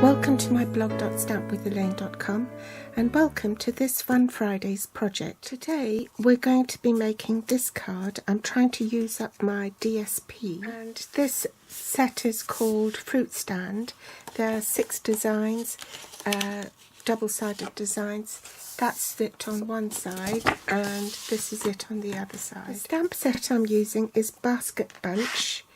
Welcome to my blog.stampwithelaine.com and welcome to this Fun Fridays project. Today we're going to be making this card. I'm trying to use up my DSP and this set is called Fruit Stand. There are 6 designs, double-sided designs. That's it on one side and this is it on the other side. The stamp set I'm using is Basket Bunch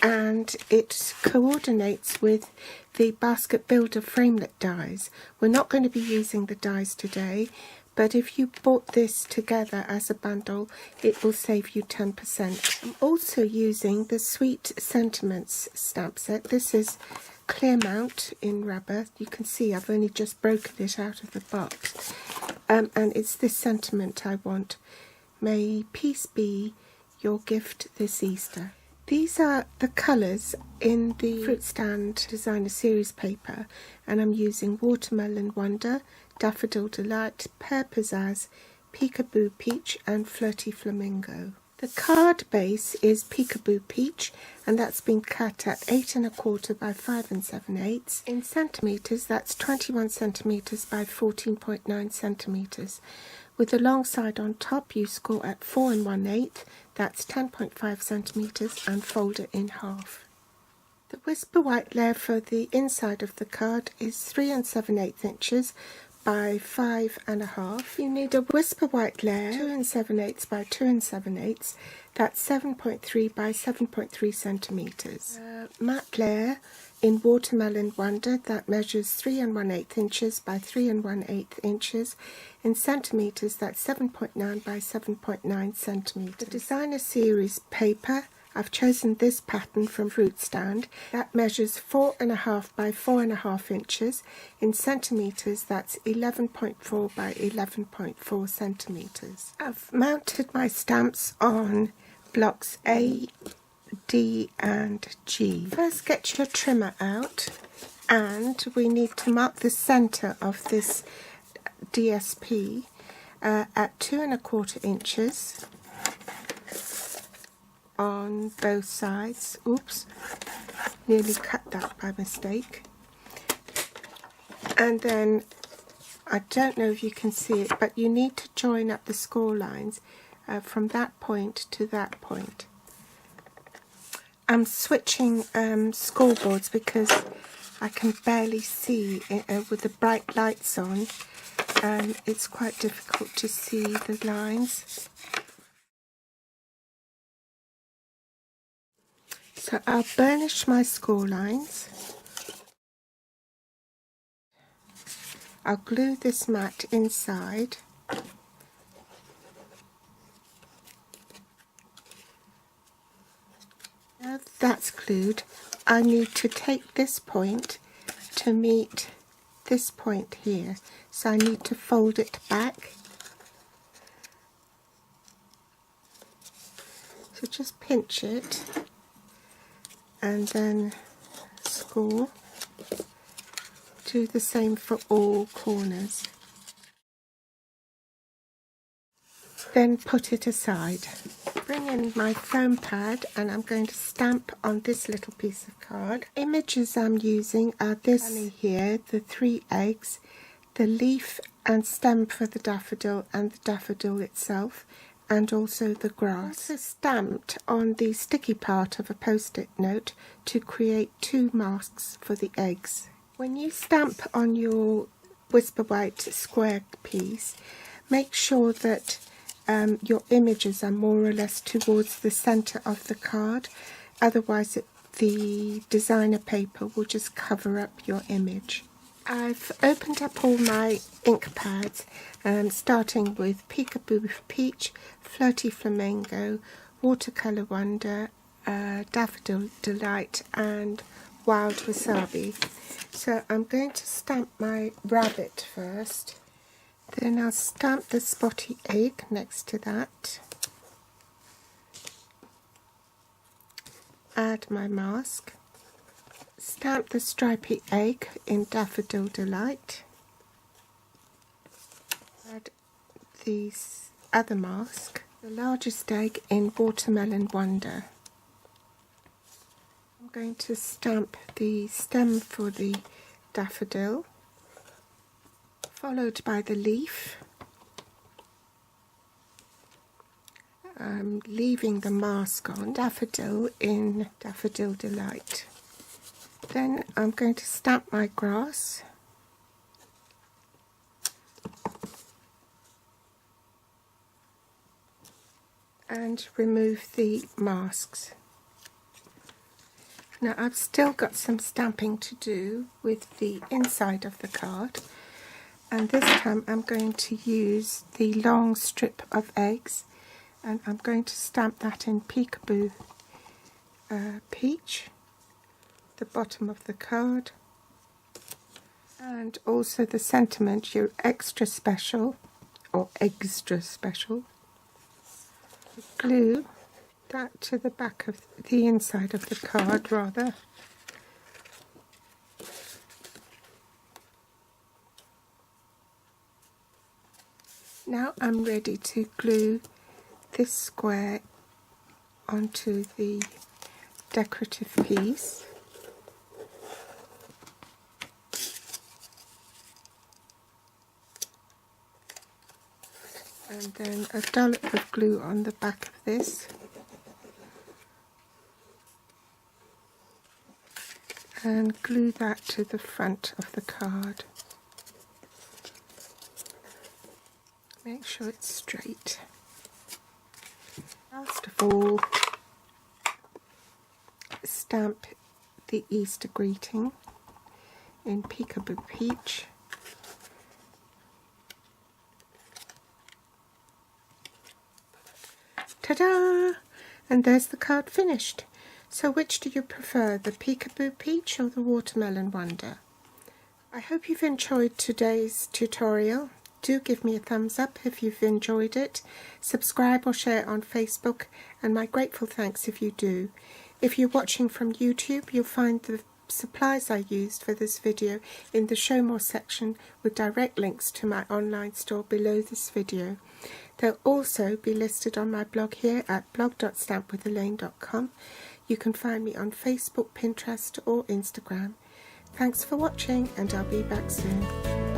and it coordinates with the Basket Builder framelit dies. We're not going to be using the dies today, but if you bought this together as a bundle, it will save you 10%. I'm also using the Sweet Sentiments stamp set. This is clear mount in rubber. You can see I've only just broken it out of the box. And it's this sentiment I want. May peace be your gift this Easter. These are the colours in the Fruit Stand Designer Series paper, and I'm using Watermelon Wonder, Daffodil Delight, Pear Pizzazz, Peekaboo Peach and Flirty Flamingo. The card base is Peekaboo Peach, and that's been cut at 8 1/4 by 5 7/8. In centimetres, that's 21 centimetres by 14.9 centimetres. With the long side on top, you score at 4 1/8, that's 10.5 centimetres, and fold it in half. The Whisper White layer for the inside of the card is 3 7/8 inches by 5 1/2. You need a Whisper White layer 2 7/8 by 2 7/8, that's 7.3 by 7.3 centimetres. Matte layer in Watermelon Wonder that measures 3 1/8 inches by 3 1/8 inches. In centimetres, that's 7.9 by 7.9 centimetres. The Designer Series paper, I've chosen this pattern from Fruit Stand. That measures 4 1/2 by 4 1/2 inches. In centimetres, that's 11.4 by 11.4 centimetres. I've mounted my stamps on blocks A, D and G. First get your trimmer out and we need to mark the centre of this DSP at 2 1/4 inches on both sides. Oops, nearly cut that by mistake. And then, I don't know if you can see it, but you need to join up the score lines from that point to that point. I'm switching scoreboards because I can barely see it, with the bright lights on. It's quite difficult to see the lines. So I'll burnish my score lines. I'll glue this mat inside. Now that's glued, I need to take this point to meet this point here. So I need to fold it back. So just pinch it and then score. Do the same for all corners. Then put it aside. Bring in my foam pad and I'm going to stamp on this little piece of card. Images I'm using are this bunny here, the 3 eggs, the leaf and stem for the daffodil and the daffodil itself, and also the grass. Also stamped on the sticky part of a post-it note to create 2 masks for the eggs. When you stamp on your Whisper White square piece, make sure that your images are more or less towards the centre of the card, otherwise the designer paper will just cover up your image. I've opened up all my ink pads, starting with Peekaboo Peach, Flirty Flamingo, Watercolour Wonder, Daffodil Delight and Wild Wasabi. So I'm going to stamp my rabbit first. Then I'll stamp the spotty egg next to that. Add my mask. Stamp the stripy egg in Daffodil Delight. Add the other mask. The largest egg in Watermelon Wonder. I'm going to stamp the stem for the daffodil, followed by the leaf. I'm leaving the mask on, daffodil in Daffodil Delight. Then I'm going to stamp my grass. And remove the masks. Now I've still got some stamping to do with the inside of the card, and this time I'm going to use the long strip of eggs, and I'm going to stamp that in Peekaboo Peach, the bottom of the card, and also the sentiment, your extra special, or extra special. Glue that to the back of the inside of the card, rather. Now I'm ready to glue this square onto the decorative piece. And then a dollop of glue on the back of this. And glue that to the front of the card. Make sure it's straight. Last of all, stamp the Easter greeting in Peekaboo Peach. Ta-da! And there's the card finished. So which do you prefer, the Peekaboo Peach or the Watermelon Wonder? I hope you've enjoyed today's tutorial. Do give me a thumbs up if you've enjoyed it. Subscribe or share on Facebook, and my grateful thanks if you do. If you're watching from YouTube, you'll find the supplies I used for this video in the Show More section with direct links to my online store below this video. They'll also be listed on my blog here at blog.stampwithelaine.com. You can find me on Facebook, Pinterest or Instagram. Thanks for watching, and I'll be back soon.